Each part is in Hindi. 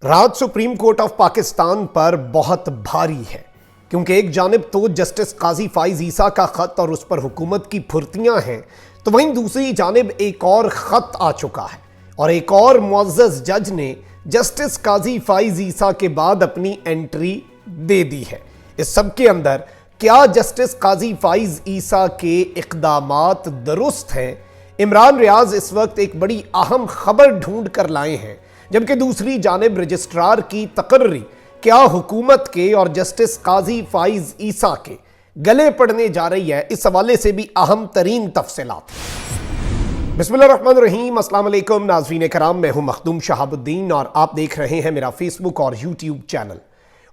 रात सुप्रीम कोर्ट ऑफ पाकिस्तान पर बहुत भारी है, क्योंकि एक जानिब तो जस्टिस काजी फाइज ईसा का खत और उस पर हुकूमत की फुर्तियां हैं, तो वहीं दूसरी जानिब एक और खत आ चुका है और एक और मुअज़्ज़ज़ जज ने जस्टिस काजी फाइज ईसा के बाद अपनी एंट्री दे दी है। इस सब के अंदर क्या जस्टिस काजी फाइज ईसा के इक़दामात दुरुस्त हैं? इमरान रियाज इस वक्त एक बड़ी अहम खबर ढूंढ कर लाए हैं, जबकि दूसरी जानिब रजिस्ट्रार की तकर्री क्या हुकूमत के और जस्टिस काजी फाइज ईसा के गले पड़ने जा रही है। इस हवाले से भी अहम तरीन तफसीलात। बिस्मिल्लाहिर्रहमानिर्रहीम, अस्सलाम वालेकुम नाज़रीन कराम, मैं हूं मखदूम शहाबुद्दीन और आप देख रहे हैं मेरा फेसबुक और यूट्यूब चैनल।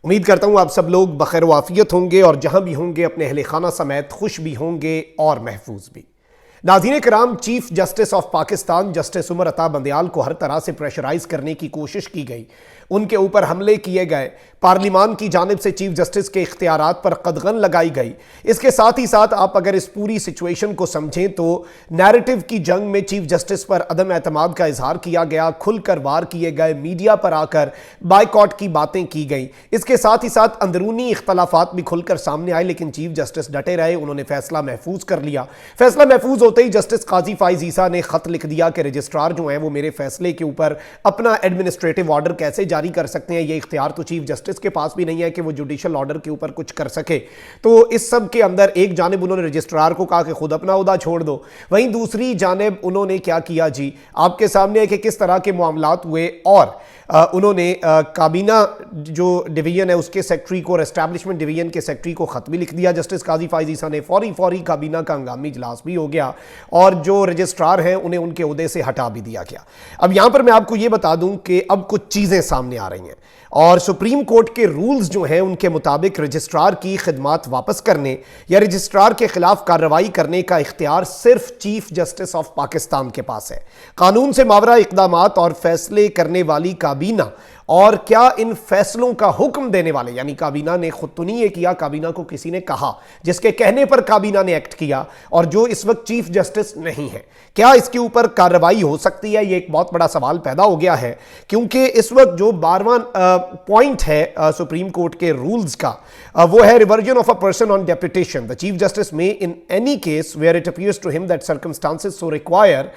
उम्मीद करता हूं आप सब लोग बखैर वाफियत होंगे और जहां भी होंगे अपने अहले खाना समेत खुश भी होंगे और महफूज भी। नाज़रीन कराम, chief justice of Pakistan justice Umar Ata Bandial को हर तरह से प्रेशराइज करने की कोशिश की गई, उनके ऊपर हमले किए गए, पार्लिमान की जानिब से चीफ जस्टिस के इख्तियारात पर कदगन लगाई गई। इसके साथ ही साथ आप अगर इस पूरी सिचुएशन को समझें तो नैरेटिव की जंग में चीफ जस्टिस पर अदम एतमाद का इजहार किया गया, खुलकर वार किए गए, मीडिया पर आकर बायकॉट की बातें की गई। इसके साथ ही साथ अंदरूनी इख्तलाफात भी खुलकर सामने आए, लेकिन चीफ जस्टिस डटे रहे, उन्होंने फैसला महफूज कर लिया। फैसला महफूज होते ही जस्टिस काजी फाइज ईसा ने खत लिख दिया कि रजिस्ट्रार जो है वो मेरे फैसले के ऊपर अपना एडमिनिस्ट्रेटिव ऑर्डर कैसे जारी कर सकते हैं। ये इख्तियार तो चीफ जस्टिस के पास भी नहीं है कि वो जुडिशियल ऑर्डर के ऊपर कुछ कर सके। तो इस सब के अंदर एक जानिब उन्होंने रजिस्ट्रार को कहा कि खुद अपना ओहदा छोड़ दो, वहीं दूसरी जानिब उन्होंने क्या किया जी, आपके सामने है कि किस तरह के मामलात हुए। और उन्होंने काबीना जो डिवीजन है उसके सेक्रेटरी को और एस्टैब्लिशमेंट डिवीजन के सेक्रेटरी को खत भी लिख दिया जस्टिस काजी फाइज ईसा ने। फौरी काबीना का हंगामी इजलास भी हो गया और जो रजिस्ट्रार हैं उन्हें उनके ओहदे से हटा भी दिया गया। अब यहां पर मैं आपको यह बता दूं कि अब कुछ चीजें सामने आ रही हैं और सुप्रीम कोर्ट के रूल्स जो हैं उनके मुताबिक रजिस्ट्रार की खिदमात वापस करने या रजिस्ट्रार के खिलाफ कार्रवाई करने का इख्तियार सिर्फ चीफ जस्टिस ऑफ पाकिस्तान के पास है। कानून से मावरा इक़दामात और फैसले करने वाली काबीना और क्या इन फैसलों का हुक्म देने वाले, यानी काबीना ने खुद तो नहीं ये किया, काबीना को किसी ने कहा जिसके कहने पर काबीना ने एक्ट किया और जो इस वक्त चीफ जस्टिस नहीं है, क्या इसके ऊपर कार्रवाई हो सकती है? ये एक बहुत बड़ा सवाल पैदा हो गया है, क्योंकि इस वक्त जो 12वां पॉइंट है सुप्रीम कोर्ट के रूल्स का, वो है reversion of a person on deputation. The chief justice में in any case where it appears to him that circumstances so require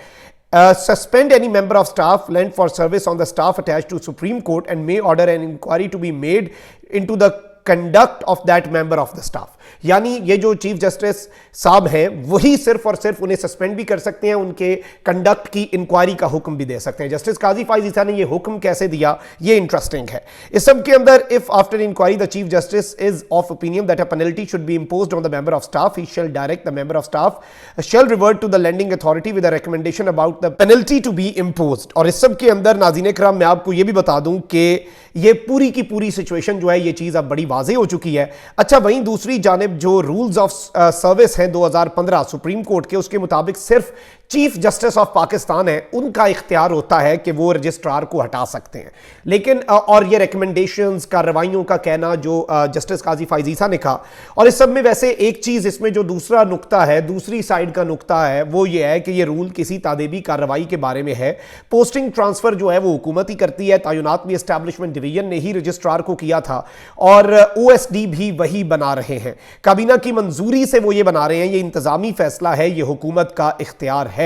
suspend any member of staff lent for service on the staff attached to Supreme Court and may order an inquiry to be made into the conduct of that member of the staff। यानी ये जो चीफ जस्टिस साहब हैं वही सिर्फ और सिर्फ उन्हें सस्पेंड भी कर सकते हैं, उनके कंडक्ट की इंक्वायरी का हुक्म भी दे सकते हैं। जस्टिस काजी फाइज ईसा ने ये हुक्म कैसे दिया, ये इंटरेस्टिंग है। इस सब के अंदर if after inquiry the chief justice is of opinion that a penalty should be imposed on the member of staff, he shall direct the member of staff shall revert to the landing authority with a recommendation about the penalty to be imposed. और इस सब के अंदर नाज़रीन इकराम मैं आपको ये भी बता दूं कि ये पूरी की पूरी सिचुएशन जो है ये चीज अब बड़ी वाज़ेह हो चुकी है। अच्छा, वहीं दूसरी जानिब जो रूल्स ऑफ सर्विस हैं 2015 सुप्रीम कोर्ट के, उसके मुताबिक सिर्फ चीफ जस्टिस ऑफ पाकिस्तान है उनका इख्तियार होता है कि वो रजिस्ट्रार को हटा सकते हैं। लेकिन और ये रिकमेंडेशंस कार्रवाइयों का कहना जो जस्टिस काजी फाइज ईसा ने कहा। और इस सब में वैसे एक चीज इसमें जो दूसरा नुक्ता है, दूसरी साइड का नुक्ता है, वो ये है कि ये रूल किसी तादेबी कार्रवाई के बारे में है। पोस्टिंग ट्रांसफर जो है वो हुकूमत ही करती है, तयनात भी एस्टैब्लिशमेंट डिवीजन ने ही रजिस्ट्रार को किया था और ओएसडी भी वही बना रहे हैं। काबीना की मंजूरी से वो ये बना रहे हैं, ये इंतजामी फैसला है, ये हुकूमत का इख्तियार है।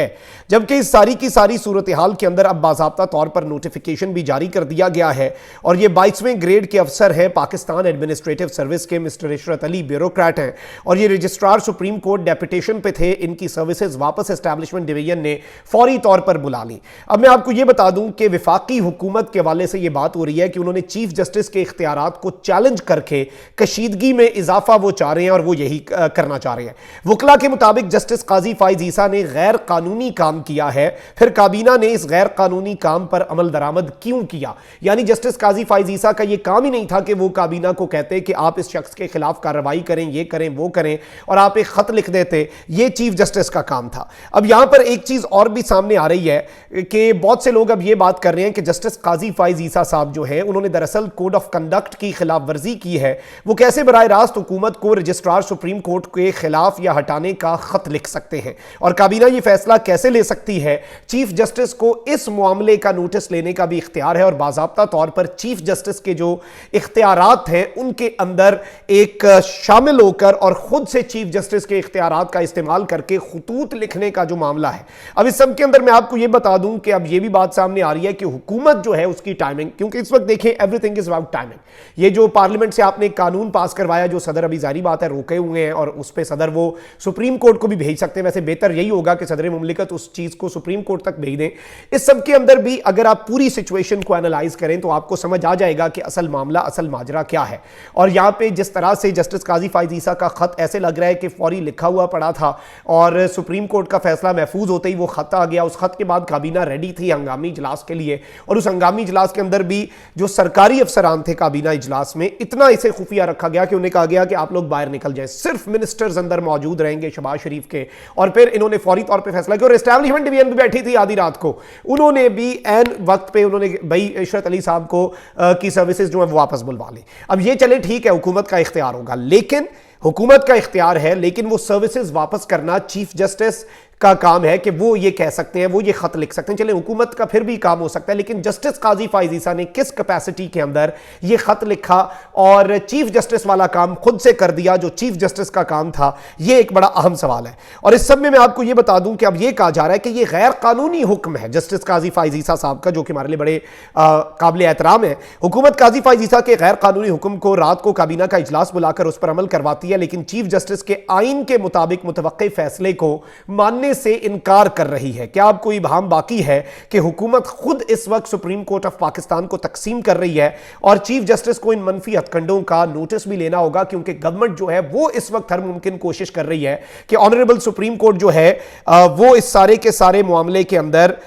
जबकि इस सारी की सारी सूरत हाल के अंदर अब बाज़ाब्ता तौर पर नोटिफिकेशन भी जारी कर दिया गया है और ये 22वें ग्रेड के अफसर हैं पाकिस्तान एडमिनिस्ट्रेटिव सर्विस के, मिस्टर इशरत अली ब्यूरोक्रेट हैं और ये रजिस्ट्रार सुप्रीम कोर्ट डेपुटेशन पे थे। इनकी सर्विसेज वापस एस्टैब्लिशमेंट डिवीजन ने फौरी तौर पर बुला ली। अब मैं आपको ये बता दूं कि विफाकी हुकूमत के हवाले से ये बात हो रही है कि उन्होंने चीफ जस्टिस के इख्तियारात को चैलेंज करके कशीदगी में इजाफा वो चाह रहे हैं और वो यही करना चाह रहे हैं। वकला के मुताबिक जस्टिस काजी फाइज ईसा ने गैर कानूनी काम किया है, फिर काबीना ने इस गैर कानूनी काम पर अमल दरामद क्यों किया? यानी जस्टिस काजी फाइज ईसा का यह काम ही नहीं था कि वो काबीना को कहते कि आप इस शख्स के खिलाफ कार्रवाई करें, ये करें, वो करें और आप एक खत लिख देते। ये चीफ जस्टिस का काम था। अब यहां पर एक चीज और भी सामने आ रही है कि बहुत से लोग अब ये बात कर रहे हैं कि जस्टिस काजी फाइज ईसा साहब जो हैं उन्होंने दरअसल कोड ऑफ कंडक्ट की खिलाफ वर्जी की है। वो कैसे बराह रास्त हुकूमत को रजिस्ट्रार सुप्रीम कोर्ट के खिलाफ या हटाने का खत लिख सकते हैं और काबीना ये फैसला फैसला कैसे ले सकती है। चीफ जस्टिस को इस मामले का नोटिस लेने का भी इख्तियार है और बाज़ाब्ता तौर पर चीफ जस्टिस के जो इख्तियारात हैं उनके अंदर एक शामिल होकर और खुद से चीफ जस्टिस के इख्तियारात का इस्तेमाल करके खतूत लिखने का जो मामला है। अब इस सब के अंदर मैं आपको यह बता दूं कि अब यह भी बात सामने आ रही है कि हुकूमत जो है उसकी टाइमिंग, क्योंकि इस वक्त देखें एवरीथिंग इज अबाउट टाइमिंग। ये जो पार्लियामेंट से आपने एक कानून पास करवाया जो सदर अभी जारी बात है रोके हुए हैं और उस पर सदर वो सुप्रीम कोर्ट को भी भेज सकते हैं। वैसे बेहतर यही होगा कि सदर मुमलिकत उस चीज को सुप्रीम कोर्ट तक भेज दें। इस सब के अंदर भी अगर आप पूरी सिचुएशन को एनालाइज करें तो आपको समझ आ जाएगा कि असल मामला, असल माजरा क्या है। और यहां पे जिस तरह से जस्टिस काजी फाइज ईसा का खत ऐसे लग रहा है कि फौरी लिखा हुआ पड़ा था और सुप्रीम कोर्ट का फैसला महफूज होते ही वो खत आ गया। उस खत के बाद काबीना रेडी थी हंगामी इजलास के लिए और उस हंगामी इजलास के अंदर भी जो सरकारी अफसरान थे काबीना इजलास में, इतना इसे खुफिया रखा गया कि उन्हें कहा गया कि आप लोग बाहर निकल जाएं, सिर्फ मिनिस्टर्स अंदर मौजूद रहेंगे शहबाज शरीफ के। और फिर इन्होंने फौरी तौर पर फैसला किया और एस्टैब्लिशमेंट डिवीजन भी बैठी थी आधी रात को, उन्होंने भी एन वक्त पे उन्होंने भाई इशरत अली साहब को की सर्विसेज जो है वो वापस बुलवा ली। अब ये चले ठीक है हुकूमत का इख्तियार होगा, लेकिन हुकूमत का इख्तियार है, लेकिन वो सर्विसेज वापस करना चीफ जस्टिस का काम है कि वो ये कह सकते हैं, वो ये खत लिख सकते हैं। चले हुकूमत का फिर भी काम हो सकता है, लेकिन जस्टिस काजी फाइज ईसा ने किस कैपेसिटी के अंदर ये खत लिखा और चीफ जस्टिस वाला काम खुद से कर दिया जो चीफ जस्टिस का काम था, ये एक बड़ा अहम सवाल है। और इस सब में मैं आपको ये बता दूं कि अब ये कहा जा रहा है कि ये गैर कानूनी हुक्म है जस्टिस काजी फाइज ईसा साहब का, जो कि हमारे लिए बड़े काबिल एहतराम है। हुकूमत काजी फाइज ईसा के गैर कानूनी हुक्म को रात को काबीना का इजलास बुलाकर उस पर अमल करवाती है, लेकिन चीफ जस्टिस के आइन के मुताबिक मुतवक्के फैसले को मानने से इनकार कर रही है। क्या अब कोई इबहाम बाकी है कि हुकूमत खुद इस वक्त सुप्रीम कोर्ट ऑफ पाकिस्तान को तकसीम कर रही है और चीफ जस्टिस को इन मनफी हथकंडों का नोटिस भी लेना होगा, क्योंकि गवर्नमेंट जो है वो इस वक्त हर मुमकिन कोशिश कर रही है कि ऑनरेबल सुप्रीम कोर्ट जो है वो इस सारे के सारे मामले के अंदर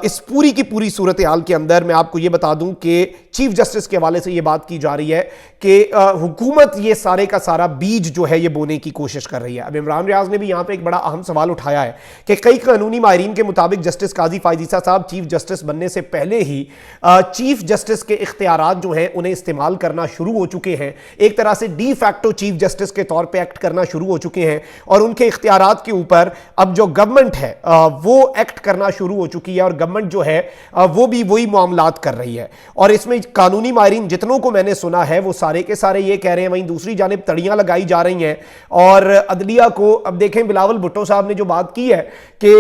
इस पूरी की पूरी सूरत हाल के अंदर मैं आपको यह बता दूं कि चीफ जस्टिस के हवाले से यह बात की जा रही है कि हुकूमत ये सारे का सारा बीज जो है ये बोने की कोशिश कर रही है। अब इमरान रियाज ने भी यहां पे एक बड़ा अहम सवाल उठाया है कि कई कानूनी माहिरीन के मुताबिक जस्टिस काजी फाइज ईसा साहब चीफ जस्टिस बनने से पहले ही चीफ जस्टिस के इख्तियारात जो हैं उन्हें इस्तेमाल करना शुरू हो चुके हैं, एक तरह से डी फैक्टो चीफ जस्टिस के तौर पर एक्ट करना शुरू हो चुके हैं और उनके इख्तियारात के ऊपर अब जो गवर्नमेंट है वो एक्ट करना शुरू हो चुकी है और गवर्नमेंट जो है वो भी वही मामलात कर रही है। और इसमें कानूनी माहिरीन जितनों को मैंने सुना है वो सारे के सारे ये कह रहे हैं, वहीं दूसरी जानिब तड़ियां लगाई जा रही हैं और अदलिया को, अब देखें बिलावल भुट्टो साहब ने जो बात की है कि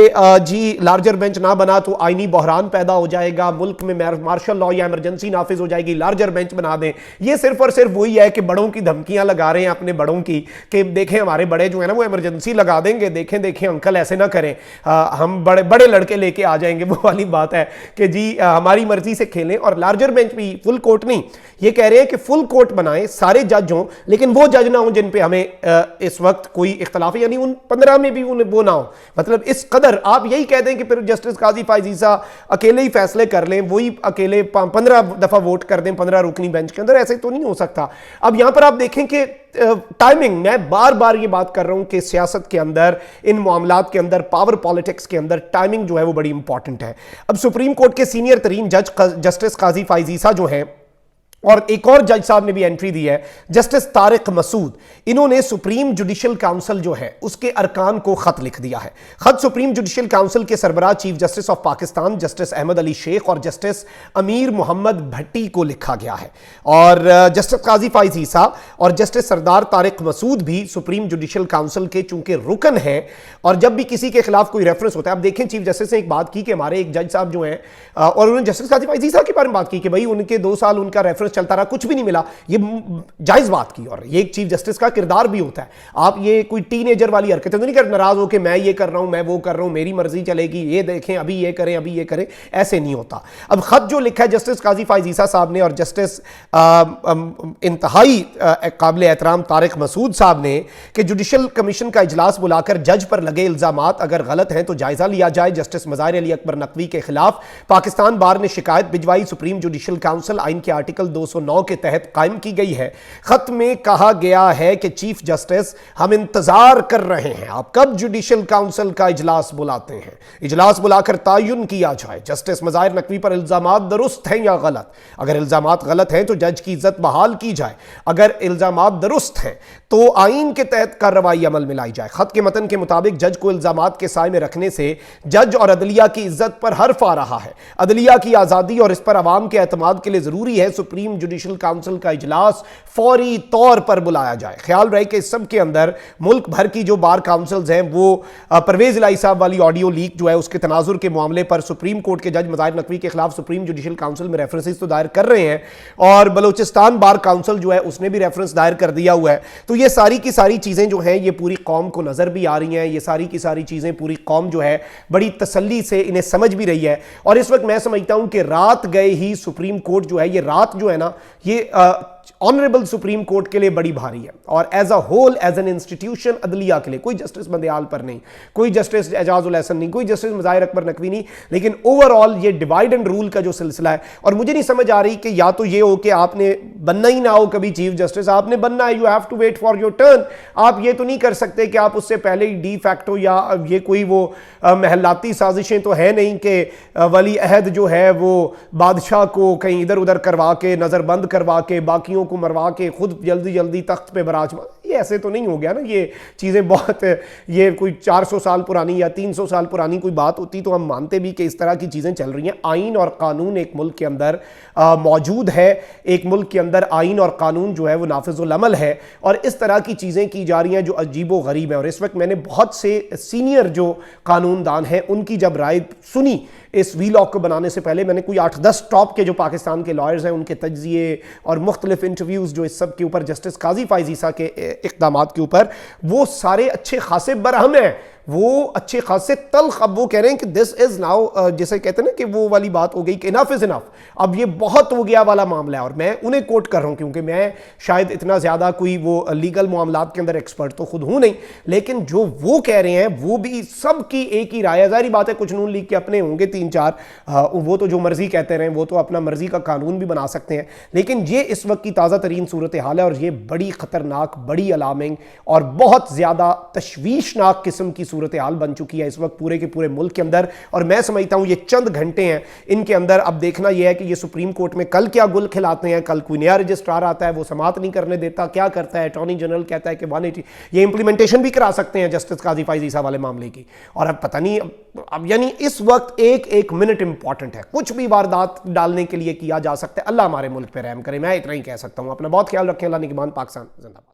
जी लार्जर बेंच ना बना तो आईनी बहरान पैदा हो जाएगा, मुल्क में मार्शल लॉ या इमरजेंसी नाफिज हो जाएगी, लार्जर बेंच बना दें। ये सिर्फ और सिर्फ वही है कि बड़ों की धमकियां लगा रहे हैं अपने बड़ों की कि देखें हमारे बड़े जो है ना वो इमरजेंसी लगा देंगे, देखें देखें अंकल ऐसे ना करें, हम बड़े बड़े लड़के लेके आ जाएंगे। वो वाली बात है कि जी हमारी मर्जी से खेलें। और लार्जर बेंच भी फुल कोर्ट नहीं, ये कह रहे हैं कि फुल कोर्ट बनाएं, सारे जज हों, लेकिन वो जज ना हो जिन पे हमें इस वक्त कोई इख्तलाफ है, यानी उन 15 में भी उन्हें वो ना हो। मतलब इस कदर आप यही कह दें कि फिर जस्टिस काजी फाइज ईसा अकेले ही फैसले कर लें, वही अकेले 15 दफा वोट कर दें 15 रुकनी बेंच के अंदर, ऐसे तो नहीं हो सकता। अब यहां पर आप देखें कि टाइमिंग, मैं बार बार ये बात कर रहा हूं कि सियासत के अंदर, इन मामलात के अंदर, पावर पॉलिटिक्स के अंदर टाइमिंग जो है वो बड़ी इंपॉर्टेंट है। अब सुप्रीम कोर्ट के सीनियर तरीन जज जस्टिस काजी फाइज ईसा जो हैं और एक और जज साहब ने भी एंट्री दी है, जस्टिस तारिक मसूद, इन्होंने सुप्रीम जुडिशल काउंसिल जो है उसके अरकान को खत लिख दिया है। खत सुप्रीम जुडिशल काउंसिल के सरबराह chief justice of Pakistan justice Ahmad Ali Sheikh और जस्टिस अमीर मोहम्मद भट्टी को लिखा गया है और जस्टिस काजी फाइज ईसा और जस्टिस सरदार तारिक मसूद भी सुप्रीम जुडिशल काउंसिल के चूंकि रुकन है और जब भी किसी के खिलाफ कोई रेफरेंस होता है, आप देखें चीफ जस्टिस ने एक बात की कि हमारे एक जज साहब जो हैं और उन्होंने जस्टिस काजी फाइज ईसा के बारे में बात की कि भाई उनके 2 साल उनका रेफरेंस चलता रहा, कुछ भी नहीं मिला, ये जायज बात की। और ये एक चीफ जस्टिस का किरदार भी होता है, आप ये कोई टीनेजर वाली हरकतें तो नहीं कर नाराज हो कि मैं ये कर रहा हूं, मैं वो कर रहा हूं, मेरी मर्जी चलेगी, ये देखें अभी ये करें अभी ये करें, ऐसे नहीं होता। अब खत जो लिखा है जस्टिस काजी फाइज ईसा साहब ने और जस्टिस इंतहाई काबिल एहतराम तारिक मसूद साहब ने कि जुडिशल कमीशन का इजलास बुलाकर जज पर लगे इल्जामात अगर गलत हैं तो जायजा लिया जाए। जस्टिस मज़ाहिर अली अकबर नकवी के खिलाफ पाकिस्तान बार ने शिकायत भिजवाई, सुप्रीम जुडिशल काउंसिल आइन के आर्टिकल 209 के तहत कायम की गई है। खत में कहा गया है कि चीफ जस्टिस, हम इंतजार कर रहे हैं आप कब जुडिशल काउंसिल का इजलास बुलाते हैं, इजलास बुलाकर तायुन किया जाए जस्टिस मज़ाहिर नकवी पर इल्जामात दुरुस्त हैं या गलत। अगर इल्जामात गलत हैं तो जज की इज्जत बहाल की जाए, अगर इल्जामात दुरुस्त हैं तो आइन के तहत कार्रवाई अमल में लाई जाए। खत के मतन के मुताबिक जज को इल्जामात के साए में रखने से जज और अदलिया की इज्जत पर हर्फ आ रहा है। अदलिया की आज़ादी और इस पर अवाम के एतमाद के लिए ज़रूरी है सुप्रीम जुडिशल काउंसिल का इजलास फौरी तौर पर बुलाया जाए। ख्याल रहे कि इस सब के अंदर मुल्क भर की जो बार काउंसिल्स हैं वो परवेज इलाही साहब वाली ऑडियो लीक जो है उसके तनाजुर के मामले पर सुप्रीम कोर्ट के जज मज़ाहिर नकवी के खिलाफ सुप्रीम जुडिशल काउंसिल में रेफरेंसेस तो दायर कर रहे हैं और बलूचिस्तान बार काउंसिल जो है उसने भी रेफरेंस दायर कर दिया हुआ है। तो ये सारी की सारी चीज़ें जो हैं ये पूरी कौम को नज़र भी आ रही हैं, ये सारी की सारी चीज़ें पूरी कौम जो है बड़ी तसल्ली से इन्हें समझ भी रही है। और इस वक्त मैं समझता हूं कि रात गए ही सुप्रीम कोर्ट जो है ये रात जो है ना ये ऑनरेबल सुप्रीम कोर्ट के लिए बड़ी भारी है और as a whole as an institution अदलिया के लिए, कोई जस्टिस बंदयाल पर नहीं, कोई जस्टिस एजाजुल हसन नहीं, कोई जस्टिस मज़ाहिर अकबर नकवी नहीं, लेकिन ओवरऑल ये डिवाइड एंड रूल का जो सिलसिला है। और मुझे नहीं समझ आ रही कि या तो ये हो कि आपने बनना ही ना हो कभी चीफ जस्टिस, आपने बनना है, you have to wait for your turn. आप ये तो नहीं कर सकते कि आप उससे पहले ही डी फैक्टो या ये कोई वो महलाती साजिशें तो है नहीं कि वली अहद जो है वो बादशाह को कहीं इधर उधर करवा के नज़रबंद करवा के बाकियों को मरवा के खुद जल्दी जल्दी तख्त पे बराजमान, ये ऐसे तो नहीं हो गया ना। ये चीज़ें बहुत, ये कोई 400 साल पुरानी या 300 साल पुरानी कोई बात होती तो हम मानते भी कि इस तरह की चीज़ें चल रही हैं। आइन और कानून एक मुल्क के अंदर मौजूद है, एक मुल्क के अंदर आइन और कानून जो है वो नाफिजुल अमल है और इस तरह की चीज़ें की जा रही हैं जो अजीबो गरीब है। और इस वक्त मैंने बहुत से सीनियर जो कानूनदान हैं उनकी जब राय सुनी इस वी लॉ को बनाने से पहले, मैंने कोई 8-10 टॉप के जो पाकिस्तान के लॉयर्स हैं उनके तज्जिए और मुख्तलिफ इंटरव्यूज़ जो इस सब के ऊपर जस्टिस काजी फायज़ ईसा के इक़दामात के ऊपर, वो सारे अच्छे खासे बरहम हैं, वो अच्छे खासे तल्ख। अब वो कह रहे हैं कि दिस इज नाउ, जैसे कहते हैं ना कि वो वाली बात हो गई कि इनफ इज इनफ, अब ये बहुत हो गया वाला मामला है। और मैं उन्हें कोट कर रहा हूं क्योंकि मैं शायद इतना ज्यादा कोई वो लीगल मामलात के अंदर एक्सपर्ट तो खुद हूं नहीं, लेकिन जो वो कह रहे हैं वो भी सबकी एक ही राय है। जाहिर बात है कुछ नून लीग के अपने होंगे 3-4, वो तो जो मर्जी कहते रहे, वो तो अपना मर्जी का कानून भी बना सकते हैं, लेकिन ये इस वक्त की ताज़ा तरीन सूरत हाल है और ये बड़ी खतरनाक, बड़ी अलार्मिंग और बहुत ज्यादा तशवीशनाक किस्म की सूरत हाल बन चुकी है इस वक्त पूरे के पूरे मुल्क के अंदर। और मैं समझता हूं ये चंद घंटे हैं, इनके अंदर अब देखना यह है कि ये सुप्रीम कोर्ट में कल क्या गुल खिलाते हैं। कल कोई नया रजिस्ट्रार आता है, वो समात नहीं करने देता, क्या करता है, अटॉर्नी जनरल कहता है कि 180, ये इंप्लीमेंटेशन भी करा सकते हैं जस्टिस काजी फायज़ ईसा वाले मामले की। और अब पता नहीं, अब यानी इस वक्त एक एक मिनट इंपॉर्टेंट है, कुछ भी वारदात डालने के लिए किया जा सकता है। अल्लाह हमारे मुल्क पर रहम करे, मैं इतना ही कह सकता हूं। अपना बहुत ख्याल रखें। अल्लाह निगहबान। पाकिस्तान जिंदाबाद।